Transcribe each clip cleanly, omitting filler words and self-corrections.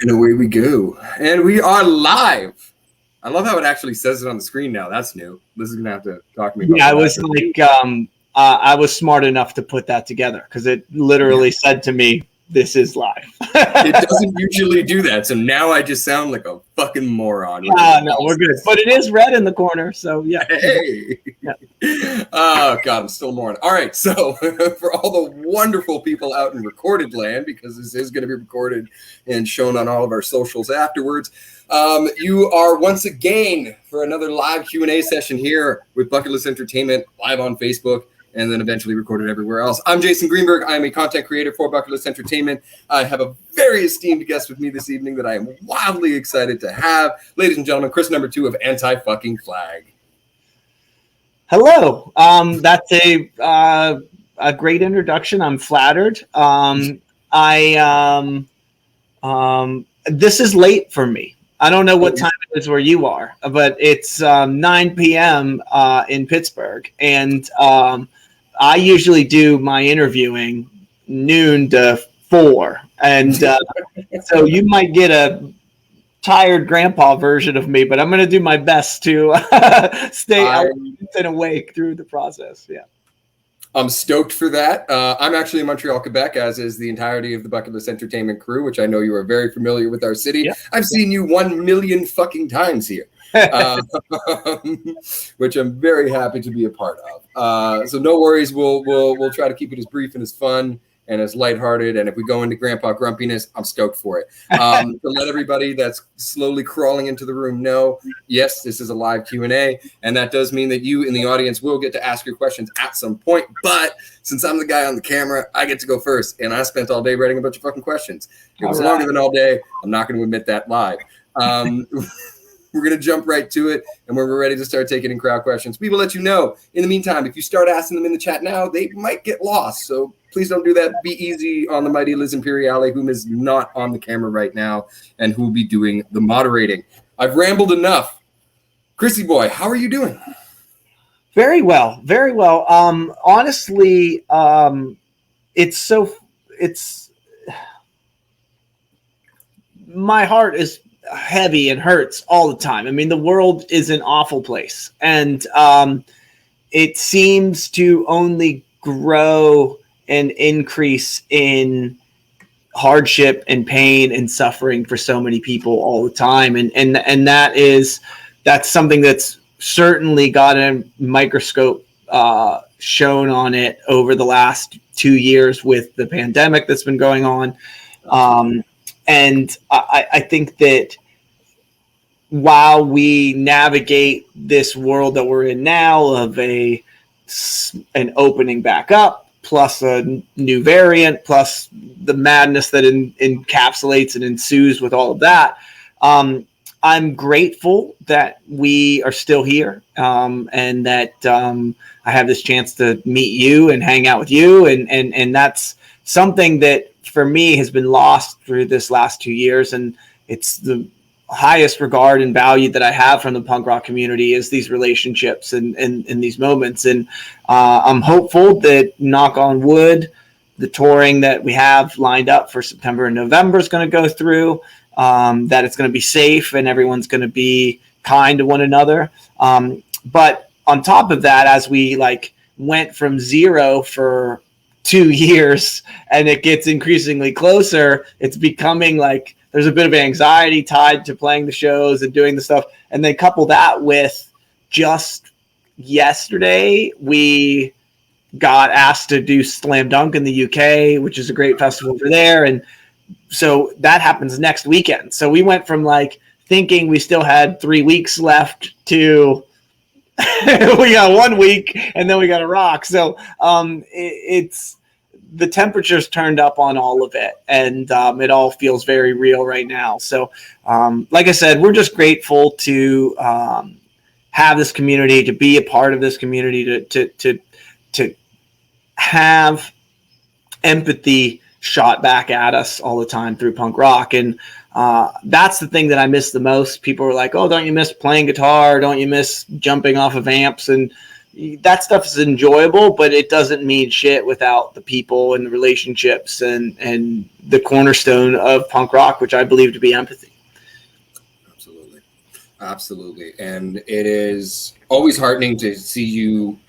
And away we go. And we are live. I love how it actually says it on the screen now. That's new. This is going to have to talk to me about Yeah, that. I was like, I was smart enough to put that together because it literally said to me, "This is live." It doesn't usually do that. So now I just sound like a fucking moron. No, we're good. But it is red in the corner. So, yeah. Hey. Yeah. Oh, God, I'm still mourning. All right. So for all the wonderful people out in recorded land, because this is going to be recorded and shown on all of our socials afterwards, you are once again for another live Q&A session here with Bucketlist Entertainment, live on Facebook, and then eventually recorded everywhere else. I'm Jason Greenberg. I am a content creator for Bucketlist Entertainment. I have a very esteemed guest with me this evening that I am wildly excited to have. Ladies and gentlemen, Chris number 2 of Anti-Fucking Flag. Hello. That's a great introduction. I'm flattered. This is late for me. I don't know what time it is where you are, but it's 9 p.m. In Pittsburgh, and I usually do my interviewing noon to 4, and so you might get a tired grandpa version of me, but I'm going to do my best to stay and awake through the process. Yeah. I'm stoked for that. I'm actually in Montreal, Quebec, as is the entirety of the Bucketlist Entertainment crew, which I know you are very familiar with our city. Yeah. I've seen you 1 million fucking times here, which I'm very happy to be a part of. So no worries. We'll try to keep it as brief and as fun and as lighthearted. And if we go into Grandpa Grumpiness, I'm stoked for it. To let everybody that's slowly crawling into the room know, yes, this is a live Q&A. And that does mean that you in the audience will get to ask your questions at some point. But since I'm the guy on the camera, I get to go first. And I spent all day writing a bunch of fucking questions. It was longer than all day. I'm not going to admit that live. We're going to jump right to it. And when we're ready to start taking in crowd questions, we will let you know. In the meantime, if you start asking them in the chat now, they might get lost. So please don't do that. Be easy on the mighty Liz Imperiale, whom is not on the camera right now and who will be doing the moderating. I've rambled enough. Chrissy boy, how are you doing? Very well. Very well. Honestly, my heart is heavy and hurts all the time. I mean, the world is an awful place, and it seems to only grow and increase in hardship and pain and suffering for so many people all the time. And that's something that's certainly got a microscope shown on it over the last 2 years with the pandemic that's been going on. And I think that while we navigate this world that we're in now of an opening back up, plus a new variant, plus the madness that encapsulates and ensues with all of that, I'm grateful that we are still here, and that I have this chance to meet you and hang out with you, and that's something that for me has been lost through this last 2 years, and it's the highest regard and value that I have from the punk rock community is these relationships and these moments. And I'm hopeful that, knock on wood, the touring that we have lined up for September and November is going to go through, that it's going to be safe and everyone's going to be kind to one another. But on top of that, as we went from zero for 2 years and it gets increasingly closer, it's becoming like there's a bit of anxiety tied to playing the shows and doing the stuff. And then couple that with just yesterday, we got asked to do Slam Dunk in the UK, which is a great festival over there. And so that happens next weekend. So we went from thinking we still had 3 weeks left to we got 1 week and then we got to rock. So it's the temperature's turned up on all of it, and it all feels very real right now. So like I said, we're just grateful to have this community, to be a part of this community, to have empathy shot back at us all the time through punk rock. And that's the thing that I miss the most. People are like, oh, don't you miss playing guitar? Don't you miss jumping off of amps? And that stuff is enjoyable, but it doesn't mean shit without the people and the relationships and the cornerstone of punk rock, which I believe to be empathy. Absolutely. And it is always heartening to see you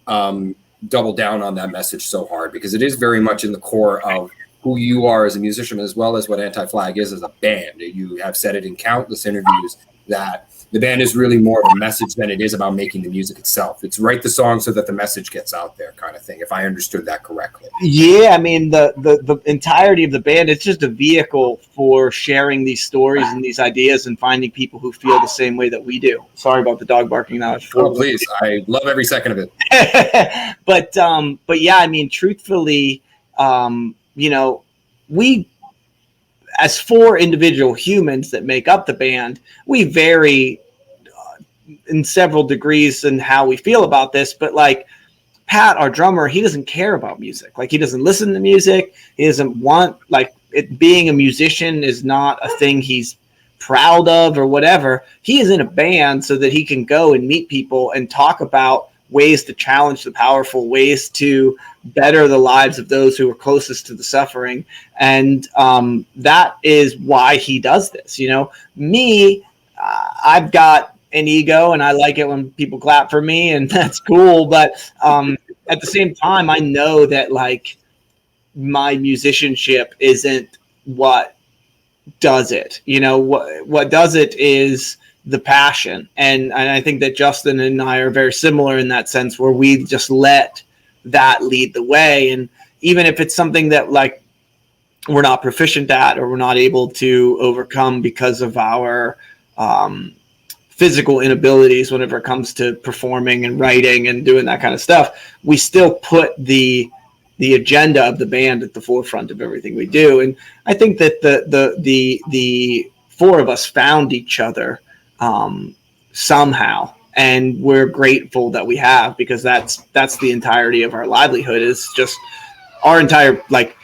double down on that message so hard, because it is very much in the core of who you are as a musician, as well as what Anti-Flag is as a band. You have said it in countless interviews that the band is really more of a message than it is about making the music itself. It's write the song so that the message gets out there, kind of thing, if I understood that correctly. Yeah, I mean, the entirety of the band, it's just a vehicle for sharing these stories and these ideas and finding people who feel the same way that we do. Sorry about the dog barking now. Oh, please. I love every second of it. But yeah, I mean, truthfully, you know, we, as 4 individual humans that make up the band, we vary in several degrees in how we feel about this. But like Pat, our drummer, he doesn't care about music. Like, he doesn't listen to music. He doesn't want, like, it being a musician is not a thing he's proud of or whatever. He is in a band so that he can go and meet people and talk about ways to challenge the powerful, ways to better the lives of those who are closest to the suffering. And that is why he does this. You know, me, I've got an ego and I like it when people clap for me, and that's cool. But at the same time, I know that, like, my musicianship isn't what does it. You know, what does it is the passion. And I think that Justin and I are very similar in that sense, where we just let that lead the way. And even if it's something that, like, we're not proficient at or we're not able to overcome because of our physical inabilities whenever it comes to performing and writing and doing that kind of stuff, we still put the agenda of the band at the forefront of everything we do. And I think that the 4 of us found each other somehow, and we're grateful that we have, because that's the entirety of our livelihood, is just our entire, like,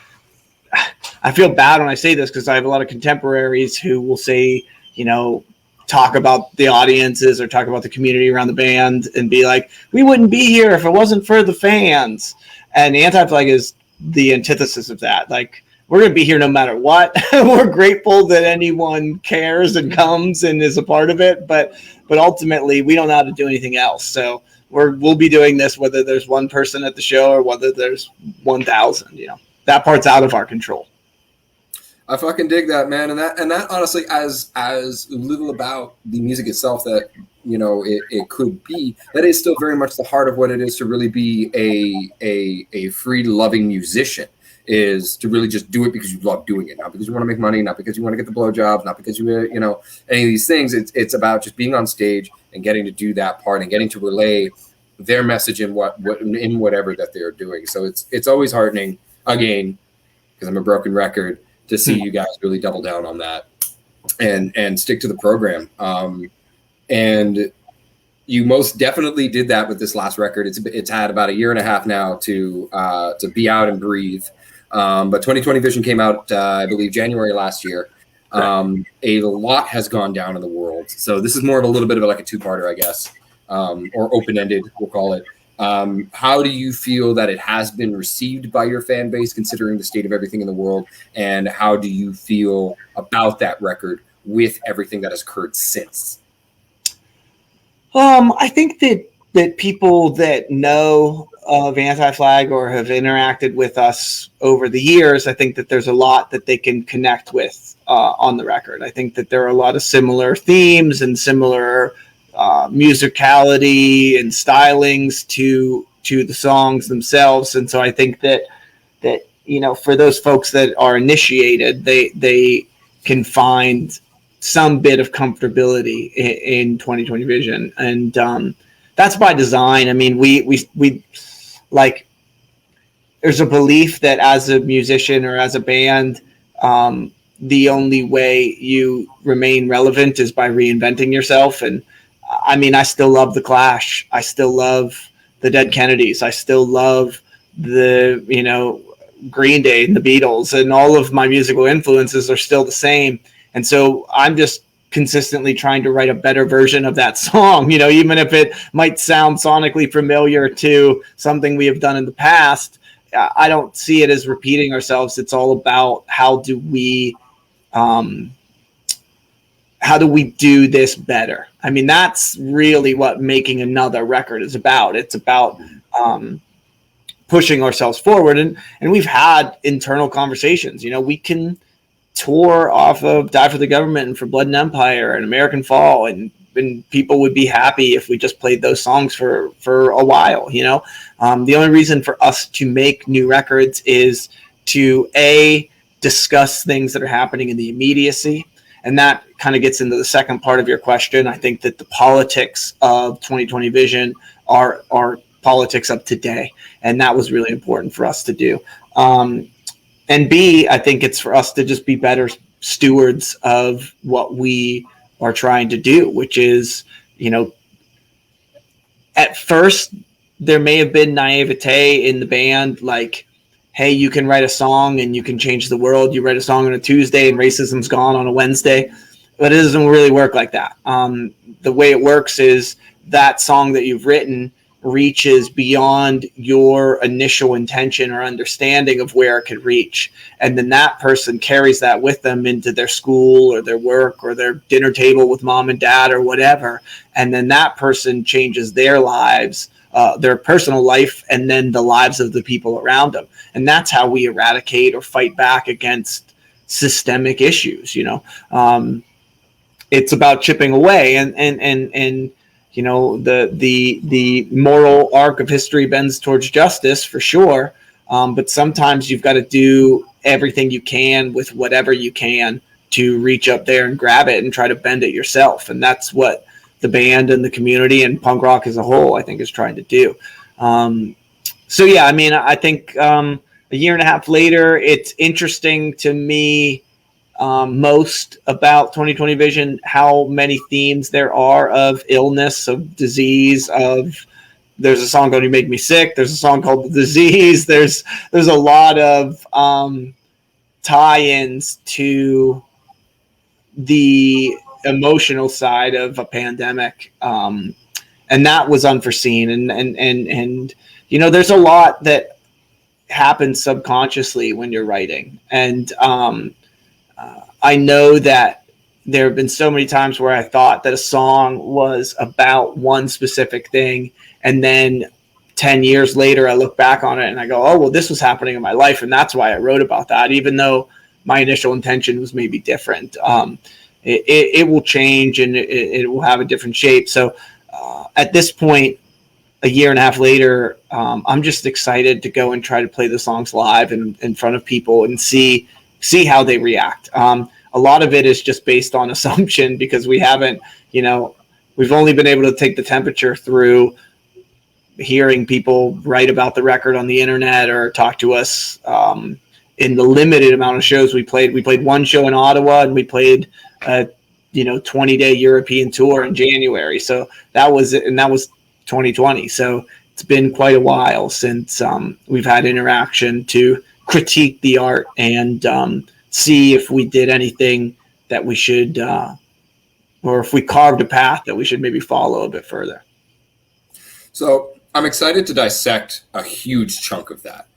I feel bad when I say this because I have a lot of contemporaries who will say, you know, talk about the audiences or talk about the community around the band and be like, we wouldn't be here if it wasn't for the fans. And Anti-Flag is the antithesis of that. Like, we're going to be here no matter what. We're grateful that anyone cares and comes and is a part of it. But ultimately, we don't know how to do anything else. So we'll be doing this whether there's one person at the show or whether there's 1,000. You know, that part's out of our control. I fucking dig that, man. And that honestly, as little about the music itself that, you know, it could be, that is still very much the heart of what it is to really be a free loving musician, is to really just do it because you love doing it, not because you want to make money, not because you want to get the blowjobs, not because you know, any of these things. It's about just being on stage and getting to do that part and getting to relay their message in in whatever that they're doing. So it's always heartening, again, because I'm a broken record, to see you guys really double down on that and stick to the program. And you most definitely did that with this last record. It's had about 1.5 years now to be out and breathe. But 2020 Vision came out, I believe, January last year. A lot has gone down in the world. So this is more of a little bit of like a 2-parter, I guess, or open-ended, we'll call it. How do you feel that it has been received by your fan base, considering the state of everything in the world? And how do you feel about that record with everything that has occurred since? I think that people that know of Anti-Flag or have interacted with us over the years, I think that there's a lot that they can connect with on the record. I think that there are a lot of similar themes and similar musicality and stylings to the songs themselves. And so I think that you know, for those folks that are initiated, they can find some bit of comfortability in 2020 Vision. And that's by design. I mean, we like, there's a belief that as a musician or as a band, the only way you remain relevant is by reinventing yourself. And I mean, I still love The Clash. I still love the Dead Kennedys. I still love the, you know, Green Day and the Beatles, and all of my musical influences are still the same. And so I'm just consistently trying to write a better version of that song, even if it might sound sonically familiar to something we have done in the past. I don't see it as repeating ourselves. It's all about how do we do this better? I mean, that's really what making another record is about. It's about pushing ourselves forward. And we've had internal conversations. We can tour off of Die for the Government and For Blood and Empire and American Fall, and people would be happy if we just played those songs for a while. The only reason for us to make new records is to discuss things that are happening in the immediacy. And that kind of gets into the second part of your question. I think that the politics of 2020 Vision are politics of today. And that was really important for us to do. And B, I think it's for us to just be better stewards of what we are trying to do, which is, at first there may have been naivete in the band, like, hey, you can write a song and you can change the world. You write a song on a Tuesday and racism's gone on a Wednesday. But it doesn't really work like that. The way it works is that song that you've written reaches beyond your initial intention or understanding of where it could reach. And then that person carries that with them into their school or their work or their dinner table with mom and dad or whatever. And then that person changes their lives, their personal life, and then the lives of the people around them. And that's how we eradicate or fight back against systemic issues. It's about chipping away, and the moral arc of history bends towards justice for sure. But sometimes you've got to do everything you can with whatever you can to reach up there and grab it and try to bend it yourself. And that's what the band and the community and punk rock as a whole, I think, is trying to do. So yeah, I mean, I think a year and a half later, it's interesting to me most about 2020 Vision, how many themes there are of illness, of disease, there's a song called You Make Me Sick. There's a song called The Disease. There's a lot of tie-ins to the emotional side of a pandemic. And that was unforeseen. And there's a lot that happens subconsciously when you're writing. And I know that there have been so many times where I thought that a song was about one specific thing, and then 10 years later I look back on it and I go, oh, well, this was happening in my life, and that's why I wrote about that, even though my initial intention was maybe different. It will change, and it will have a different shape. So at this point, a year and a half later, I'm just excited to go and try to play the songs live in front of people and see how they react. A lot of it is just based on assumption, because we haven't, we've only been able to take the temperature through hearing people write about the record on the internet or talk to us in the limited amount of shows we played. We played one show in Ottawa, and we played a 20-day European tour in January. So that was 2020. So it's been quite a while since we've had interaction to critique the art and see if we did anything that we should, or if we carved a path that we should maybe follow a bit further. So I'm excited to dissect a huge chunk of that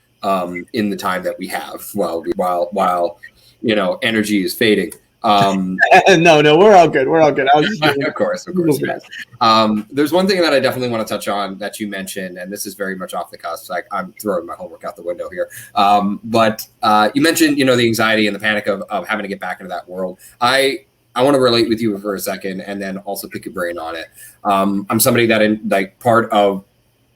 in the time that we have while energy is fading. No, we're all good. Of course. There's one thing that I definitely want to touch on that you mentioned, and this is very much off the cusp. I'm throwing my homework out the window here. But you mentioned, the anxiety and the panic of having to get back into that world. I want to relate with you for a second, and then also pick your brain on it. I'm somebody that part of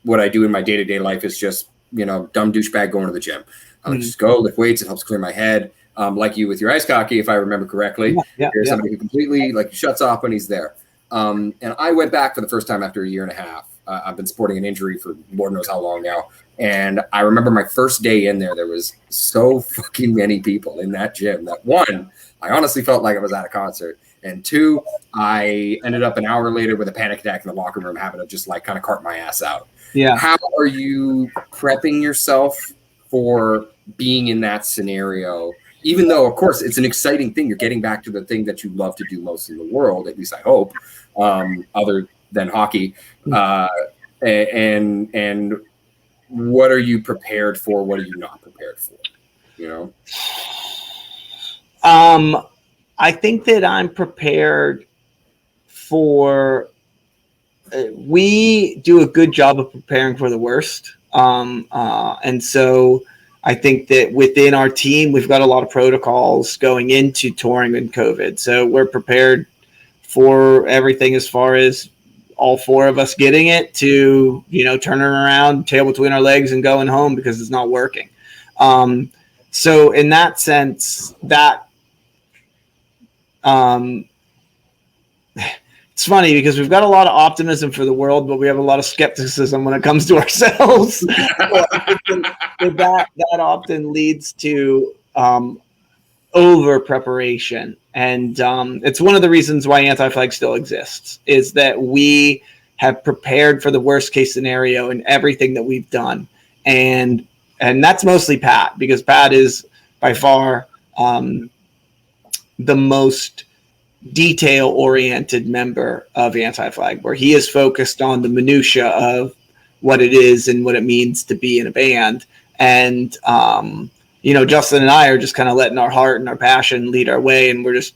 what I do in my day-to-day life is just, dumb douchebag going to the gym. I just go lift weights. It helps clear my head. Like you with your ice hockey, if I remember correctly. You're somebody who completely shuts off when he's there. And I went back for the first time after a year and a half. I've been sporting an injury for Lord knows how long now. And I remember my first day in there was so fucking many people in that gym that, one, I honestly felt like I was at a concert. And two, I ended up an hour later with a panic attack in the locker room, having to just kind of cart my ass out. Yeah. How are you prepping yourself for being in that scenario? even though, of course, it's an exciting thing. You're getting back to the thing that you love to do most in the world, at least I hope, other than hockey. And what are you prepared for? What are you not prepared for? You know? I think that I'm prepared for, we do a good job of preparing for the worst. And so I think that within our team, we've got a lot of protocols going into touring in COVID. So we're prepared for everything as far as all four of us getting it to, turning around, tail between our legs and going home because it's not working. So in that sense, that it's funny because we've got a lot of optimism for the world, but we have a lot of skepticism when it comes to ourselves. that often leads to over preparation. And it's one of the reasons why Anti-Flag still exists, is that we have prepared for the worst case scenario in everything that we've done. And that's mostly Pat, because Pat is by far the most detail-oriented member of Anti-Flag, where he is focused on the minutia of what it is and what it means to be in a band. And, Justin and I are just kind of letting our heart and our passion lead our way, and we're just,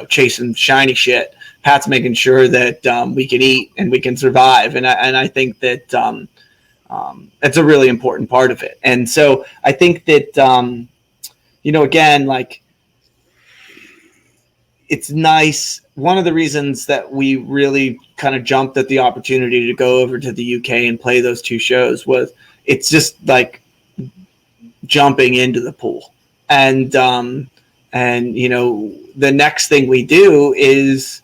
chasing shiny shit. Pat's making sure that we can eat and we can survive. And I think that that's a really important part of it. And so I think that, again, like, it's nice. One of the reasons that we really kind of jumped at the opportunity to go over to the UK and play those two shows was it's just like jumping into the pool. And the next thing we do is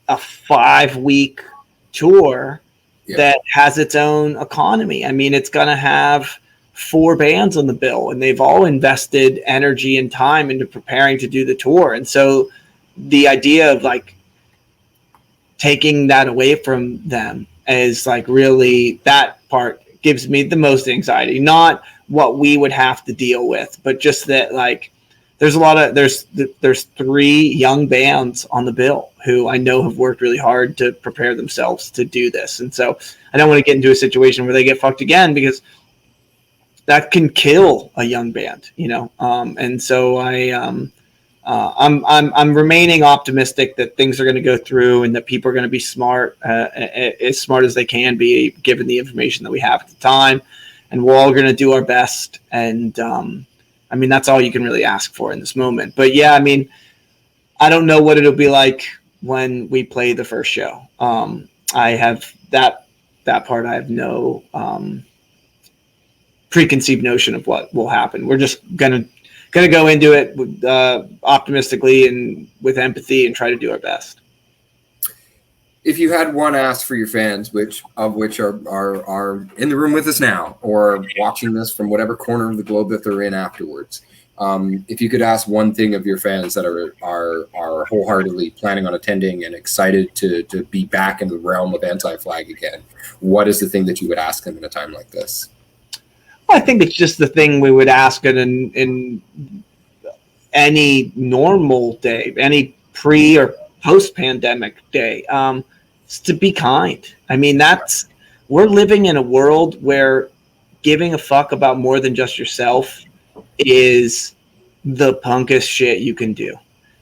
a 5-week tour that has its own economy. I mean, it's going to have 4 bands on the bill, and they've all invested energy and time into preparing to do the tour. And so the idea of like taking that away from them is like, really, that part gives me the most anxiety, not what we would have to deal with, but just that, like, there's 3 young bands on the bill who I know have worked really hard to prepare themselves to do this. And so I don't want to get into a situation where they get fucked again, because that can kill a young band, and so I'm remaining optimistic that things are going to go through and that people are going to be smart, as smart as they can be, given the information that we have at the time, and we're all going to do our best. And that's all you can really ask for in this moment. But yeah, I don't know what it'll be like when we play the first show. I have that part. I have no preconceived notion of what will happen. We're just gonna go into it with, optimistically and with empathy, and try to do our best. If you had one ask for your fans, which are in the room with us now or watching this from whatever corner of the globe that they're in afterwards, if you could ask one thing of your fans that are wholeheartedly planning on attending and excited to be back in the realm of Anti-Flag again, what is the thing that you would ask them in a time like this? I think it's just the thing we would ask it in any normal day, any pre or post-pandemic day, is to be kind. We're living in a world where giving a fuck about more than just yourself is the punkest shit you can do,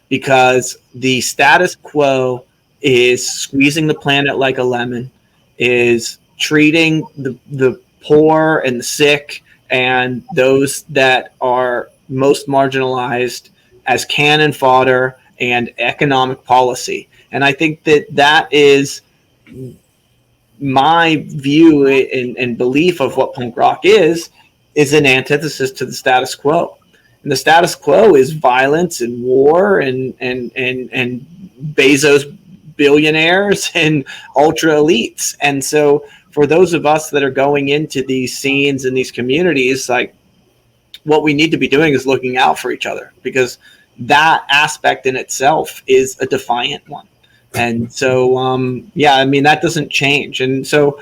because the status quo is squeezing the planet like a lemon, is treating the poor and the sick and those that are most marginalized as cannon fodder and economic policy. And I think that is my view and belief of what punk rock is an antithesis to the status quo. And the status quo is violence and war and Bezos billionaires and ultra elites. And so for those of us that are going into these scenes and these communities, like, what we need to be doing is looking out for each other, because that aspect in itself is a defiant one. And so, that doesn't change. And so,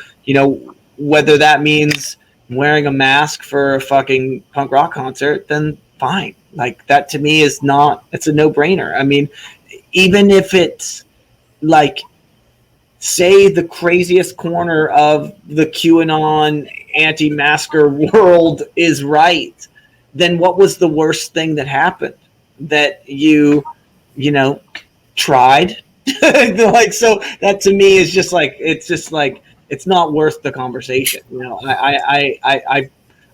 whether that means wearing a mask for a fucking punk rock concert, then fine. Like that to me is not, it's a no-brainer. I mean, even if it's like, say the craziest corner of the QAnon anti-masker world is right, then what was the worst thing that happened? That you tried? Like, so that to me is just like, it's not worth the conversation.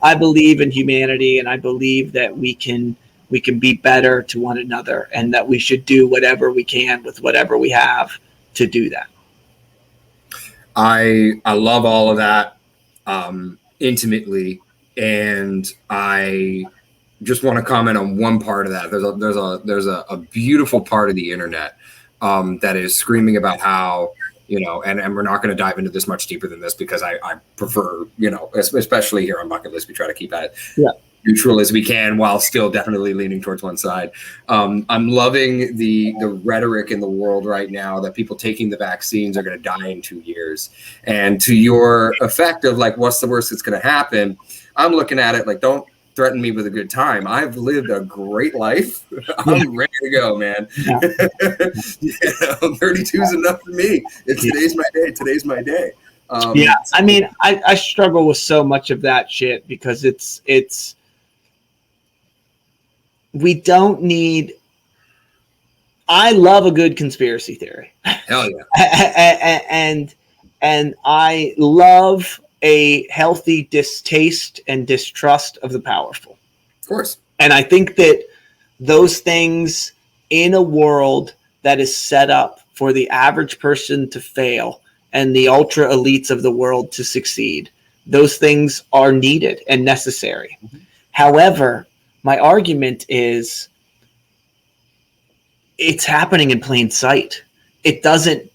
I believe in humanity, and I believe that we can be better to one another, and that we should do whatever we can with whatever we have to do that. I love all of that intimately, and I just want to comment on one part of that. There's a beautiful part of the internet that is screaming about how, and we're not going to dive into this much deeper than this, because I prefer, especially here on Bucketlist, we try to keep it neutral as we can while still definitely leaning towards one side. I'm loving the rhetoric in the world right now that people taking the vaccines are going to die in 2 years. And to your effect of like, what's the worst that's going to happen? I'm looking at it like, don't threaten me with a good time. I've lived a great life. I'm ready to go, man. 32 is enough for me. If today's my day, today's my day. I mean, I struggle with so much of that shit, because it's we don't need. I love a good conspiracy theory. Hell yeah. And I love a healthy distaste and distrust of the powerful. Of course. And I think that those things in a world that is set up for the average person to fail and the ultra elites of the world to succeed, those things are needed and necessary. Mm-hmm. However, my argument is it's happening in plain sight. It doesn't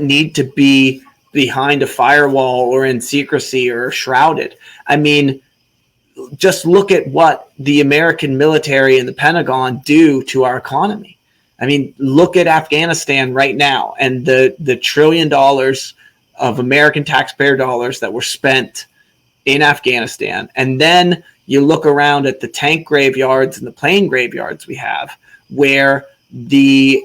need to be behind a firewall or in secrecy or shrouded. I mean, just look at what the American military and the Pentagon do to our economy. I mean, look at Afghanistan right now, and the $1 trillion of American taxpayer dollars that were spent in Afghanistan. And then you look around at the tank graveyards and the plane graveyards we have, where the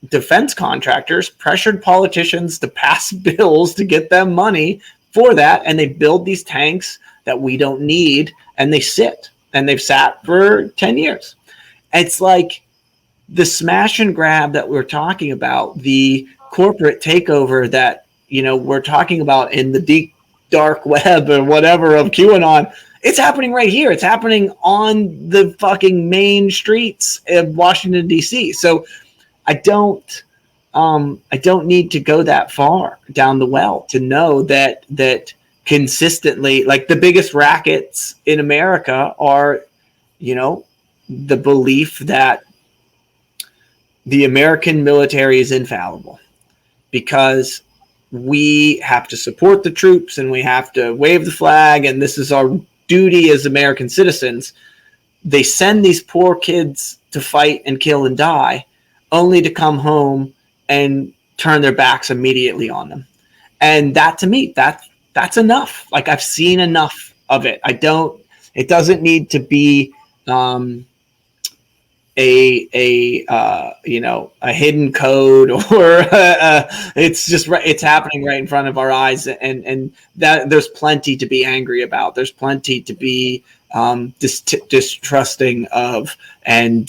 defense contractors pressured politicians to pass bills to get them money for that, and they build these tanks that we don't need, and they sit, and they've sat for 10 years. It's like the smash and grab that we're talking about, the corporate takeover that we're talking about in the deep dark web or whatever of QAnon. It's happening right here. It's happening on the fucking main streets of Washington, D.C. So I don't need to go that far down the well to know that consistently, like, the biggest rackets in America are, the belief that the American military is infallible, because we have to support the troops and we have to wave the flag, and this is our duty as American citizens. They send these poor kids to fight and kill and die, only to come home and turn their backs immediately on them. And that, to me, that's enough. Like, I've seen enough of it. It doesn't need to be a hidden code, or it's just right. It's happening right in front of our eyes, and that there's plenty to be angry about. There's plenty to be distrusting of, and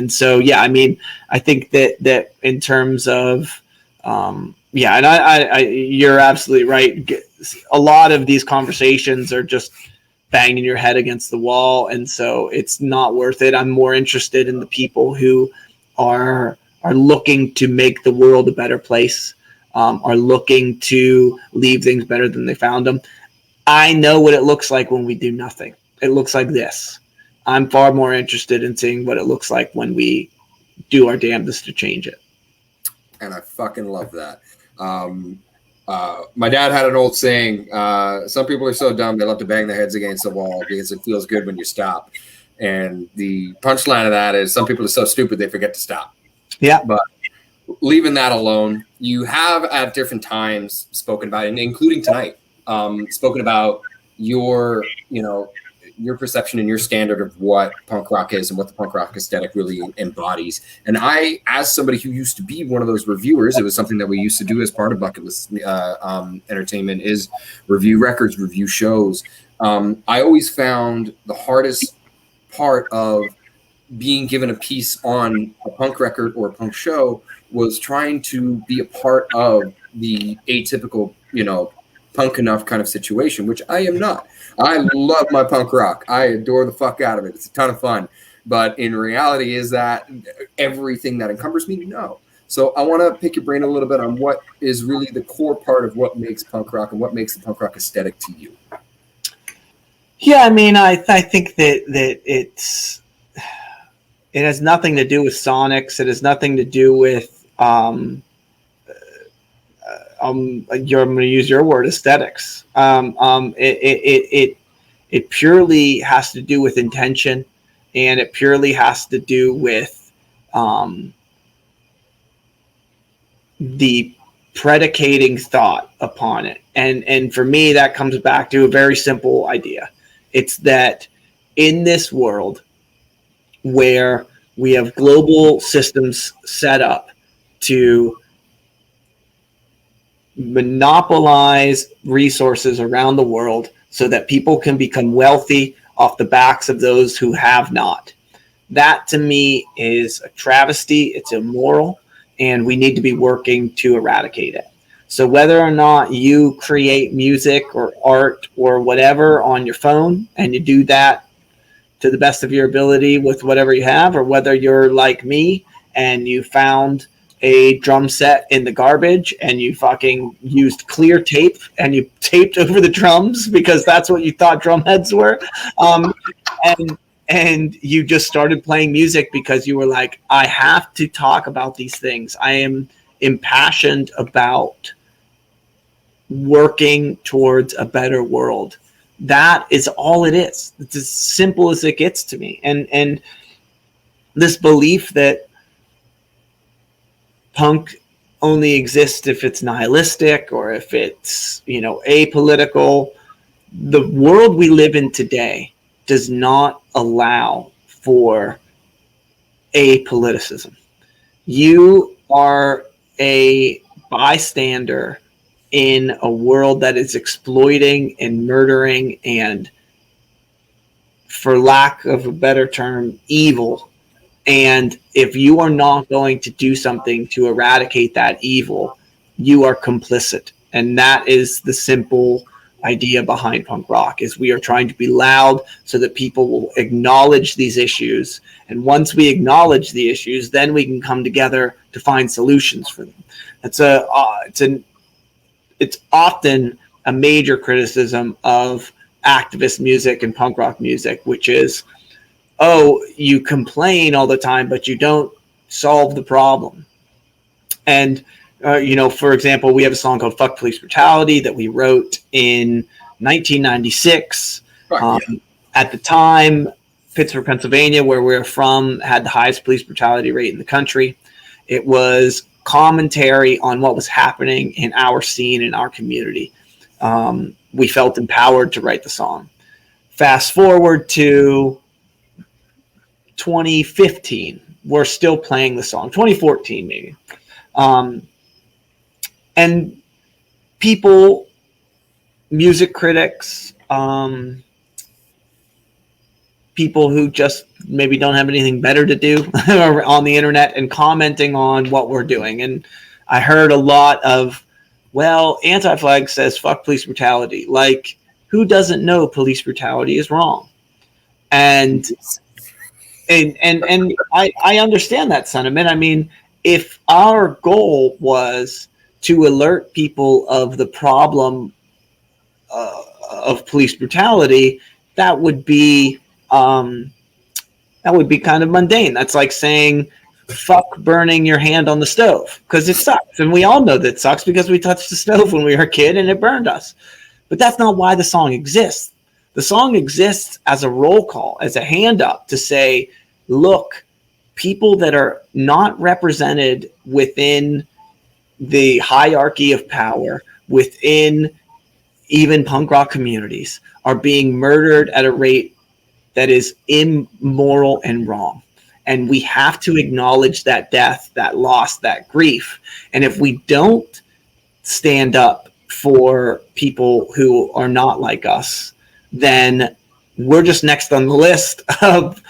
so I mean, I think that in terms of and I you're absolutely right. A lot of these conversations are just banging your head against the wall, and so it's not worth it. I'm more interested in the people who are looking to make the world a better place, are looking to leave things better than they found them. I know what it looks like when we do nothing. It looks like this. I'm far more interested in seeing what it looks like when we do our damnedest to change it. And I fucking love that. My dad had an old saying, some people are so dumb they love to bang their heads against the wall because it feels good when you stop. And the punchline of that is some people are so stupid they forget to stop. Yeah. But leaving that alone, you have at different times spoken about, and including tonight, spoken about your, your perception and your standard of what punk rock is and what the punk rock aesthetic really embodies. And I, as somebody who used to be one of those reviewers, it was something that we used to do as part of Bucketlist Entertainment, is review records, review shows. I always found the hardest part of being given a piece on a punk record or a punk show was trying to be a part of the atypical, punk enough kind of situation, which I am not. I love my punk rock. I adore the fuck out of it. It's a ton of fun. But in reality, is that everything that encumbers me? No. So I want to pick your brain a little bit on what is really the core part of what makes punk rock and what makes the punk rock aesthetic to you. Yeah, I mean, I think that it has nothing to do with sonics. It has nothing to do with I'm going to use your word, aesthetics. It purely has to do with intention, and it purely has to do with the predicating thought upon it. And for me, that comes back to a very simple idea. It's that in this world where we have global systems set up to monopolize resources around the world so that people can become wealthy off the backs of those who have not. That to me is a travesty. It's immoral, and we need to be working to eradicate it. So whether or not you create music or art or whatever on your phone, and you do that to the best of your ability with whatever you have, or whether you're like me and you found a drum set in the garbage and you fucking used clear tape and you taped over the drums because that's what you thought drum heads were. And you just started playing music because you were like, I have to talk about these things. I am impassioned about working towards a better world. That is all it is. It's as simple as it gets to me. And this belief that punk only exists if it's nihilistic or if it's, apolitical. The world we live in today does not allow for apoliticism. You are a bystander in a world that is exploiting and murdering and, for lack of a better term, evil. And if you are not going to do something to eradicate that evil, you are complicit. And that is the simple idea behind punk rock, is we are trying to be loud so that people will acknowledge these issues. And once we acknowledge the issues, then we can come together to find solutions for them. It's often a major criticism of activist music and punk rock music, which is, oh, you complain all the time, but you don't solve the problem. And, for example, we have a song called Fuck Police Brutality that we wrote in 1996. At the time, Pittsburgh, Pennsylvania, where we're from, had the highest police brutality rate in the country. It was commentary on what was happening in our scene, in our community. We felt empowered to write the song. Fast forward to 2015, we're still playing the song. 2014 maybe, and people, music critics, people who just maybe don't have anything better to do are on the internet and commenting on what we're doing. And I heard a lot of, well, Anti-Flag says fuck police brutality. Like, who doesn't know police brutality is wrong? And I understand that sentiment. I mean, if our goal was to alert people of the problem of police brutality, that would be kind of mundane. That's like saying fuck burning your hand on the stove, because it sucks, and we all know that it sucks because we touched the stove when we were a kid and it burned us. But that's not why the song exists. The song exists as a roll call, as a hand up to say, look, people that are not represented within the hierarchy of power, within even punk rock communities, are being murdered at a rate that is immoral and wrong. And we have to acknowledge that death, that loss, that grief. And if we don't stand up for people who are not like us, then we're just next on the list of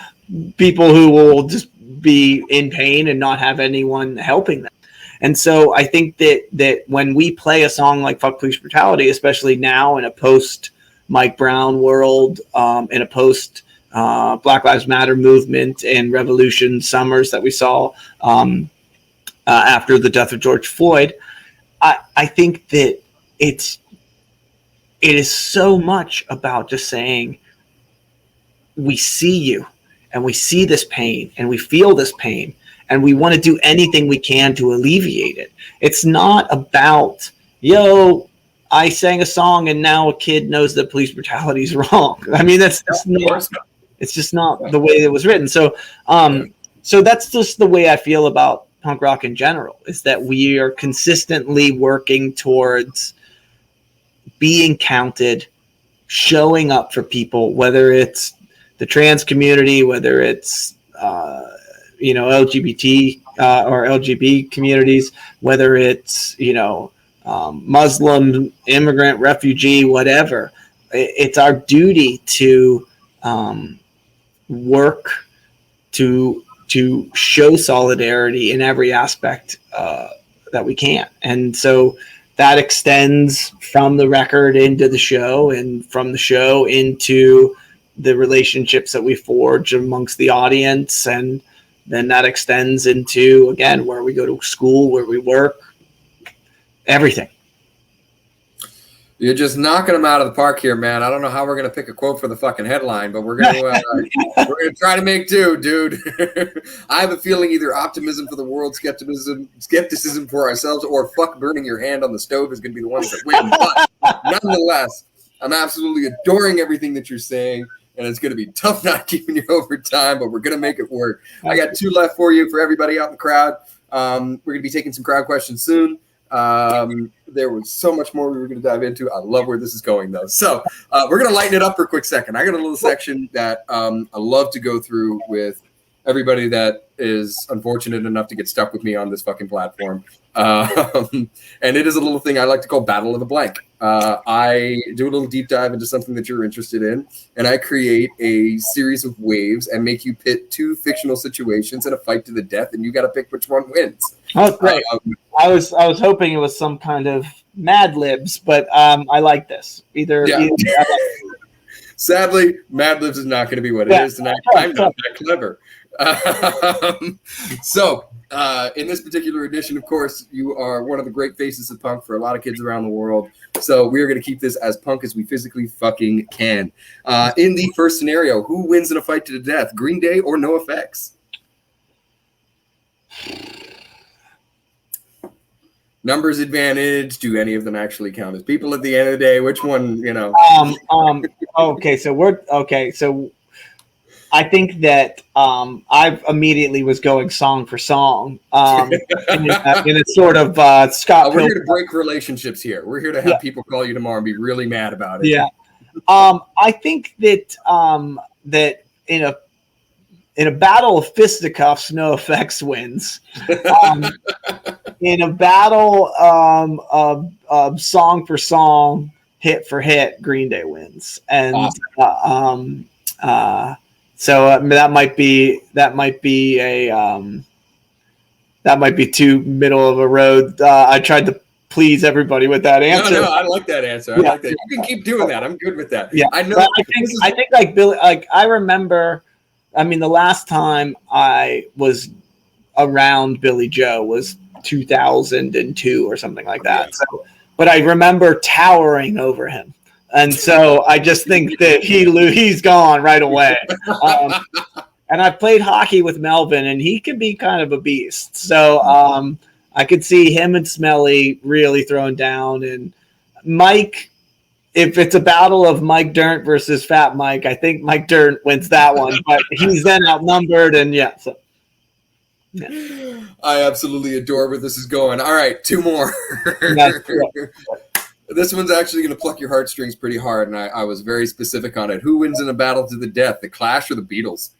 people who will just be in pain and not have anyone helping them. And so I think that when we play a song like Fuck Police Brutality, especially now in a post Mike Brown world, in a post Black Lives Matter movement and revolution summers that we saw after the death of George Floyd, I think that it is so much about just saying, we see you and we see this pain and we feel this pain and we want to do anything we can to alleviate it. It's not about, I sang a song and now a kid knows that police brutality is wrong. I mean, it's just not the way it was written. So, so that's just the way I feel about punk rock in general, is that we are consistently working towards being counted, showing up for people, whether it's the trans community, whether it's LGBT or LGB communities, whether it's Muslim, immigrant, refugee, whatever. It's our duty to work to show solidarity in every aspect that we can. And so that extends from the record into the show, and from the show into the relationships that we forge amongst the audience. And then that extends into, again, where we go to school, where we work, everything. You're just knocking them out of the park here, man. I don't know how we're going to pick a quote for the fucking headline, but we're going to try to make do, dude. I have a feeling either optimism for the world, skepticism for ourselves, or fuck burning your hand on the stove is going to be the ones that win. But nonetheless, I'm absolutely adoring everything that you're saying, and it's going to be tough not keeping you over time, but we're going to make it work. I got 2 left for you for everybody out in the crowd. We're going to be taking some crowd questions soon. There was so much more we were going to dive into. I love where this is going, though. So we're going to lighten it up for a quick second. I got a little section that I love to go through with everybody that is unfortunate enough to get stuck with me on this fucking platform. And it is a little thing I like to call Battle of the Blank. I do a little deep dive into something that you're interested in, and I create a series of waves and make you pit 2 fictional situations in a fight to the death, and you got to pick which one wins. Oh, great. I was hoping it was some kind of Mad Libs, but I like this. Either Sadly, Mad Libs is not going to be what it is tonight. I'm not that clever. So in this particular edition, of course, you are one of the great faces of punk for a lot of kids around the world. So we're going to keep this as punk as we physically fucking can. In the first scenario, who wins in a fight to the death, Green Day or NoFX? Numbers advantage. Do any of them actually count as people at the end of the day? Which one, Okay, so I think that I immediately was going song for song. In a sort of Scott. We're here to break relationships here. We're here to have people call you tomorrow and be really mad about it. Yeah. I think that that in a battle of fisticuffs, NoFX wins. In a battle of song for song, hit for hit, Green Day wins. And awesome. So that might be too middle of a road. I tried to please everybody with that answer. No, I like that answer. I like that. You can keep doing that. I'm good with that. Yeah, I know. I think like Billy. Like I remember. I mean, the last time I was around Billy Joe was 2002 or something like that. Yeah. So, but I remember towering over him. And so I just think that he's gone right away. And I played hockey with Melvin, and he can be kind of a beast. So I could see him and Smelly really throwing down. And Mike, if it's a battle of Mike Dirnt versus Fat Mike, I think Mike Dirnt wins that one. But he's then outnumbered, and yeah. I absolutely adore where this is going. All right, 2 more. This one's actually going to pluck your heartstrings pretty hard, and I was very specific on it. Who wins in a battle to the death, the Clash or the Beatles?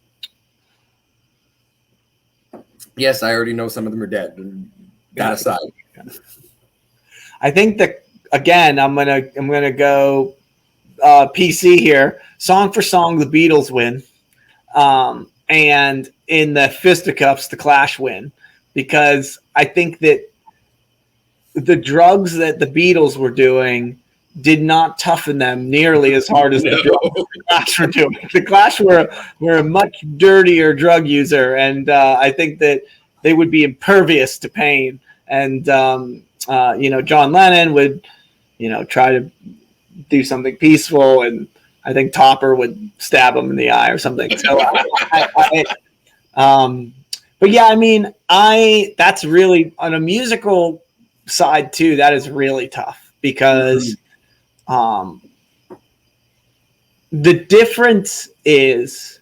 Yes, I already know some of them are dead. That aside, I think that again, I'm gonna go PC here. Song for song, the Beatles win, and in the fisticuffs, the Clash win, because I think that the drugs that the Beatles were doing did not toughen them nearly as hard as the drugs the Clash were doing. The Clash were a much dirtier drug user, and I think that they would be impervious to pain. And John Lennon would, try to do something peaceful, and I think Topper would stab him in the eye or something. So, but yeah, I mean, that's really on a musical side too. That is really tough because the difference is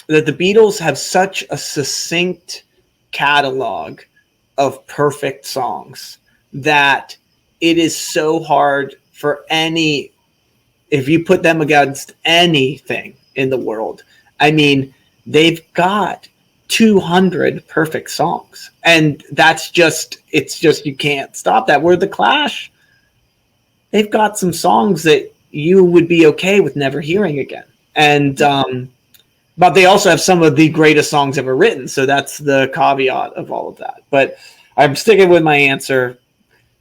that the Beatles have such a succinct catalog of perfect songs that it is so hard for if you put them against anything in the world. I mean, they've got 200 perfect songs, and it's just you can't stop that. Where the Clash, they've got some songs that you would be okay with never hearing again, and but they also have some of the greatest songs ever written, so that's the caveat of all of that. But I'm sticking with my answer.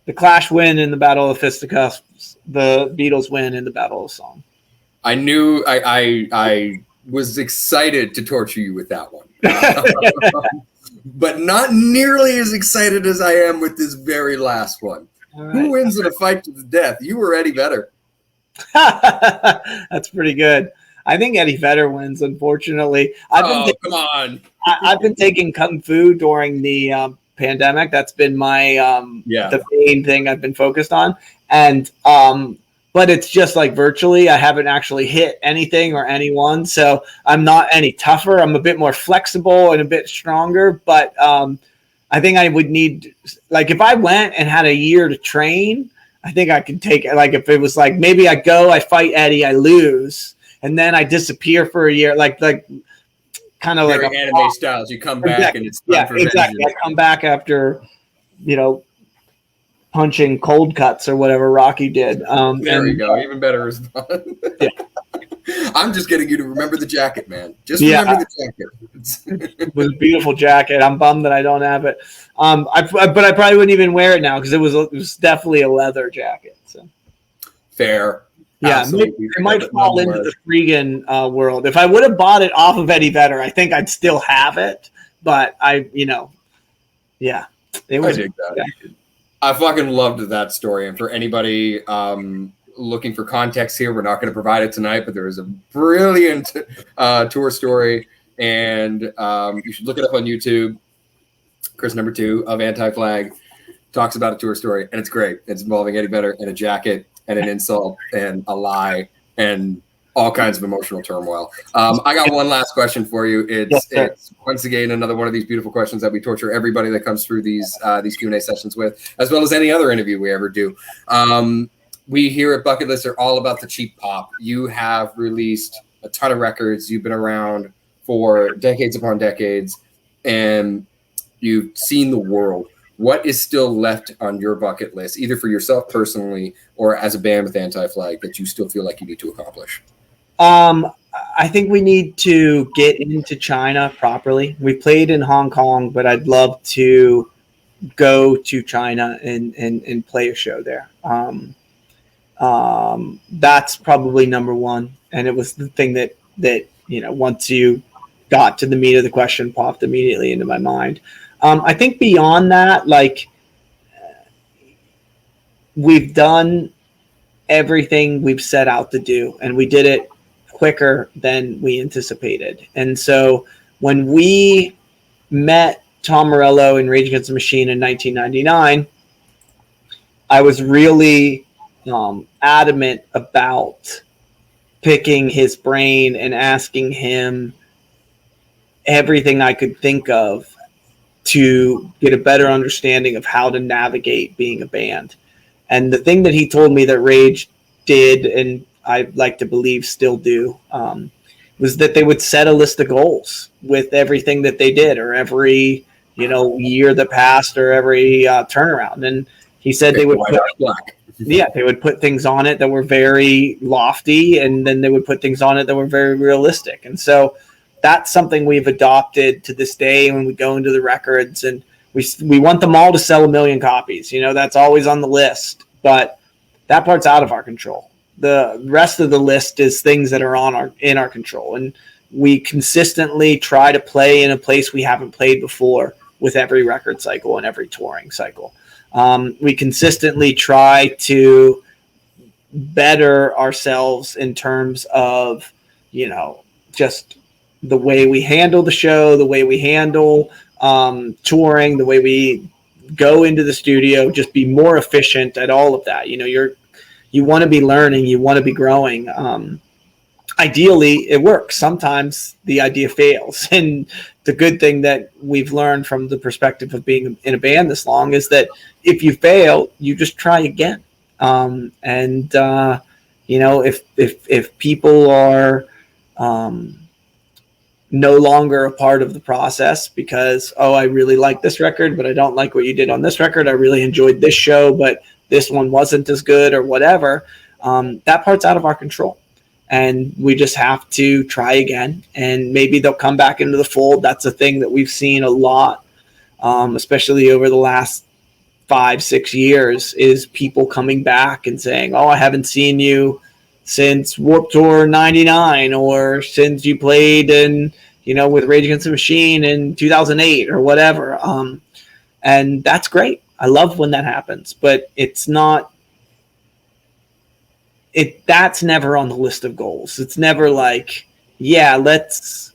The Clash win in the Battle of Fisticuffs. The Beatles win in the Battle of Song. I knew I was excited to torture you with that one. But not nearly as excited as I am with this very last one. Right. Who wins in a fight to the death? You or Eddie Vedder? That's pretty good. I think Eddie Vedder wins, unfortunately. Come on. I've been taking Kung Fu during the pandemic. That's been my the main thing I've been focused on. And but it's just like virtually, I haven't actually hit anything or anyone. So I'm not any tougher. I'm a bit more flexible and a bit stronger. But I think I would need, like, if I went and had a year to train, I think I could take it. Like, if it was like, maybe I go, I fight Eddie, I lose, and then I disappear for a year, like kind of like anime styles. You come back and it's time for exactly. I come back after, punching cold cuts or whatever Rocky did. There you go. Even better response. Yeah. I'm just getting you to remember the jacket, man. Just remember the jacket. It was a beautiful jacket. I'm bummed that I don't have it. But I probably wouldn't even wear it now because it was definitely a leather jacket. So fair. Yeah, it might fall into the Freegan world. If I would have bought it off of Eddie Vedder, I think I'd still have it. But it was. I dig that. I fucking loved that story. And for anybody looking for context here, we're not going to provide it tonight, but there is a brilliant tour story, and you should look it up on YouTube. Chris number 2 of Anti-Flag talks about a tour story, and it's great. It's involving Eddie Vedder and a jacket and an insult and a lie and all kinds of emotional turmoil. I got one last question for you. It's once again another one of these beautiful questions that we torture everybody that comes through these Q&A sessions with, as well as any other interview we ever do. We here at Bucketlist are all about the cheap pop. You have released a ton of records. You've been around for decades upon decades, and you've seen the world. What is still left on your bucket list, either for yourself personally or as a band with Anti-Flag, that you still feel like you need to accomplish? I think we need to get into China properly. We played in Hong Kong, but I'd love to go to China and play a show there. That's probably number one. And it was the thing that once you got to the meat of the question, popped immediately into my mind. I think beyond that, we've done everything we've set out to do, and we did it quicker than we anticipated. And so when we met Tom Morello in Rage Against the Machine in 1999, I was really adamant about picking his brain and asking him everything I could think of to get a better understanding of how to navigate being a band. And the thing that he told me that Rage did, and I like to believe still do, was that they would set a list of goals with everything that they did, or every year that passed, or every turnaround. And he said they would they would put things on it that were very lofty, and then they would put things on it that were very realistic. And so that's something we've adopted to this day when we go into the records, and we want them all to sell 1 million copies. That's always on the list, but that part's out of our control. The rest of the list is things that are in our control, and we consistently try to play in a place we haven't played before with every record cycle and every touring cycle. We consistently try to better ourselves in terms of, just the way we handle the show, the way we handle touring, the way we go into the studio, just be more efficient at all of that. You want to be learning, you want to be growing. Ideally, it works. Sometimes the idea fails. And the good thing that we've learned from the perspective of being in a band this long is that if you fail, you just try again. If people are no longer a part of the process because, I really like this record, but I don't like what you did on this record. I really enjoyed this show, but this one wasn't as good, or whatever. That part's out of our control. And we just have to try again, and maybe they'll come back into the fold. That's a thing that we've seen a lot, especially over the last 5-6 years, is people coming back and saying, I haven't seen you since Warped Tour 99, or since you played with Rage Against the Machine in 2008 or whatever. And that's great. I love when that happens, but it's not, that's never on the list of goals. It's never like, let's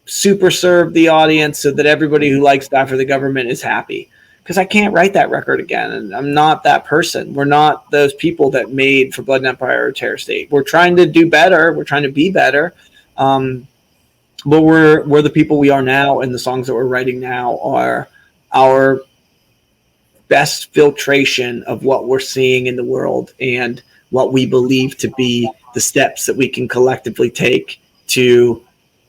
super serve the audience so that everybody who likes Die for the Government is happy. Because I can't write that record again, and I'm not that person. We're not those people that made For Blood and Empire or Terror State. We're trying to do better. We're trying to be better. But we're the people we are now, and the songs that we're writing now are our best filtration of what we're seeing in the world and what we believe to be the steps that we can collectively take to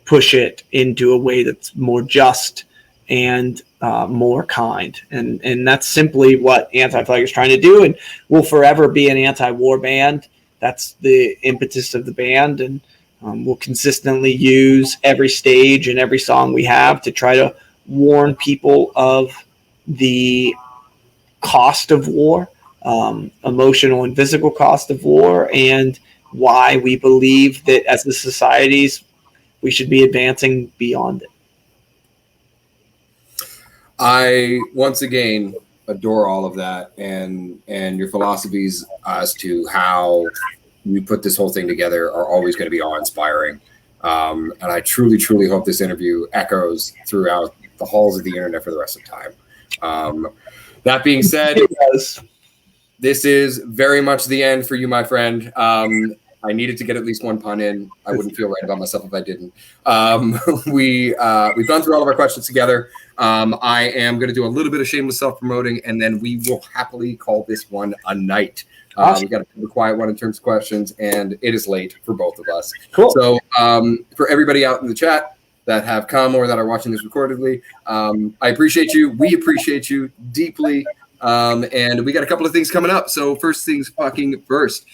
push it into a way that's more just and more kind. And that's simply what Anti-Flag is trying to do, and we'll forever be an anti-war band. That's the impetus of the band, and we'll consistently use every stage and every song we have to try to warn people of the cost of war, emotional and physical cost of war, and why we believe that as the societies we should be advancing beyond it. I once again adore all of that and your philosophies as to how you put this whole thing together are always going to be awe-inspiring. And I truly, truly hope this interview echoes throughout the halls of the internet for the rest of time. That being said, this is very much the end for you, my friend. I needed to get at least one pun in. I wouldn't feel right about myself if I didn't. We've gone through all of our questions together. I am going to do a little bit of shameless self-promoting, and then we will happily call this one a night. Awesome. We got a quiet one in terms of questions, and it is late for both of us. Cool. So for everybody out in the chat that have come or that are watching this recordedly, I appreciate you. We appreciate you deeply. And we got a couple of things coming up. So first things fucking first.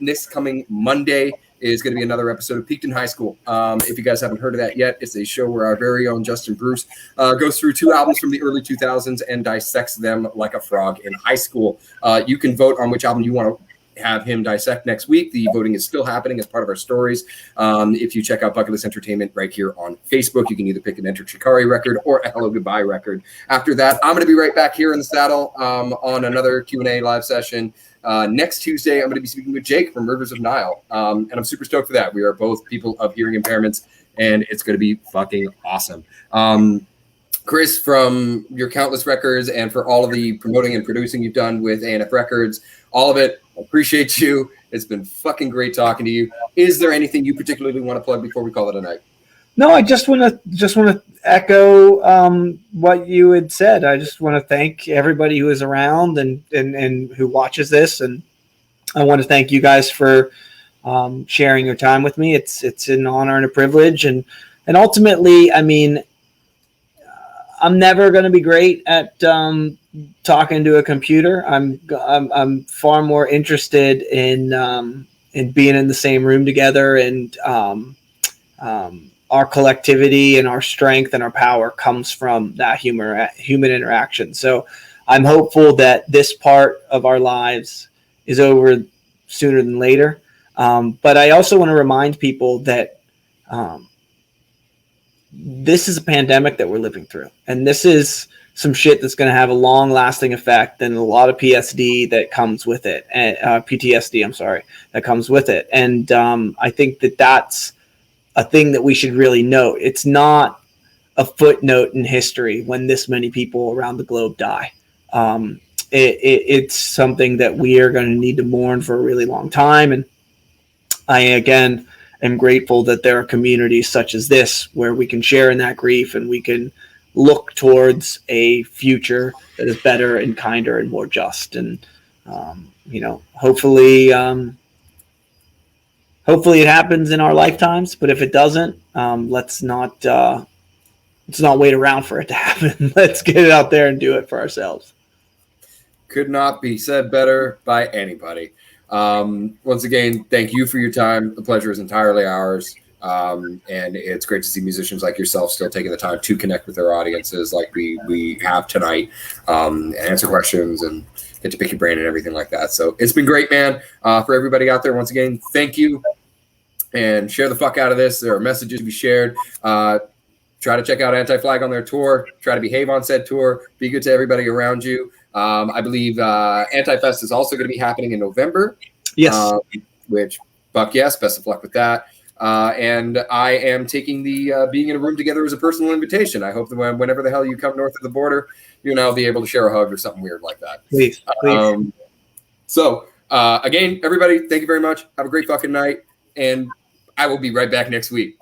This coming Monday is going to be another episode of Peaked in High School. If you guys haven't heard of that yet, it's a show where our very own Justin Bruce goes through 2 albums from the early 2000s and dissects them like a frog in high school. You can vote on which album you want to have him dissect next week. The voting is still happening as part of our stories. If you check out Bucketlist Entertainment right here on Facebook, you can either pick an Enter Chikari record or a Hello Goodbye record. After that, I'm going to be right back here in the saddle on another Q&A live session. Next Tuesday, I'm going to be speaking with Jake from Rivers of Nile. And I'm super stoked for that. We are both people of hearing impairments, and it's going to be fucking awesome. Chris, from your countless records and for all of the promoting and producing you've done with ANF Records, all of it, I appreciate you. It's been fucking great talking to you. Is there anything you particularly want to plug before we call it a night? No, I just want to echo what you had said. I just want to thank everybody who is around and who watches this, and I want to thank you guys for sharing your time with me. It's an honor and a privilege, and ultimately, I mean, I'm never going to be great at talking to a computer. I'm far more interested in being in the same room together, and our collectivity and our strength and our power comes from that human interaction. So I'm hopeful that this part of our lives is over sooner than later. But I also want to remind people that this is a pandemic that we're living through, and this is some shit that's going to have a long lasting effect and a lot of PSD that comes with it, and PTSD, I'm sorry, that comes with it. And I think that that's a thing that we should really note. It's not a footnote in history when this many people around the globe die. It's something that we are going to need to mourn for a really long time. And I, again, am grateful that there are communities such as this where we can share in that grief and we can look towards a future that is better and kinder and more just. And, hopefully it happens in our lifetimes, but if it doesn't, let's not wait around for it to happen. Let's get it out there and do it for ourselves. Could not be said better by anybody. Once again, thank you for your time. The pleasure is entirely ours. And it's great to see musicians like yourself still taking the time to connect with their audiences like we have tonight, and answer questions and get to pick your brain and everything like that. So it's been great, man. For everybody out there, once again, thank you. And share the fuck out of this. There are messages to be shared. Try to check out Anti-Flag on their tour. Try to behave on said tour. Be good to everybody around you. I believe Anti-Fest is also going to be happening in November. Yes. Which, Buck, yes. Best of luck with that. And I am taking the being in a room together as a personal invitation. I hope that whenever the hell you come north of the border, I'll be able to share a hug or something weird like that. Please. So, again, everybody, thank you very much. Have a great fucking night. And I will be right back next week.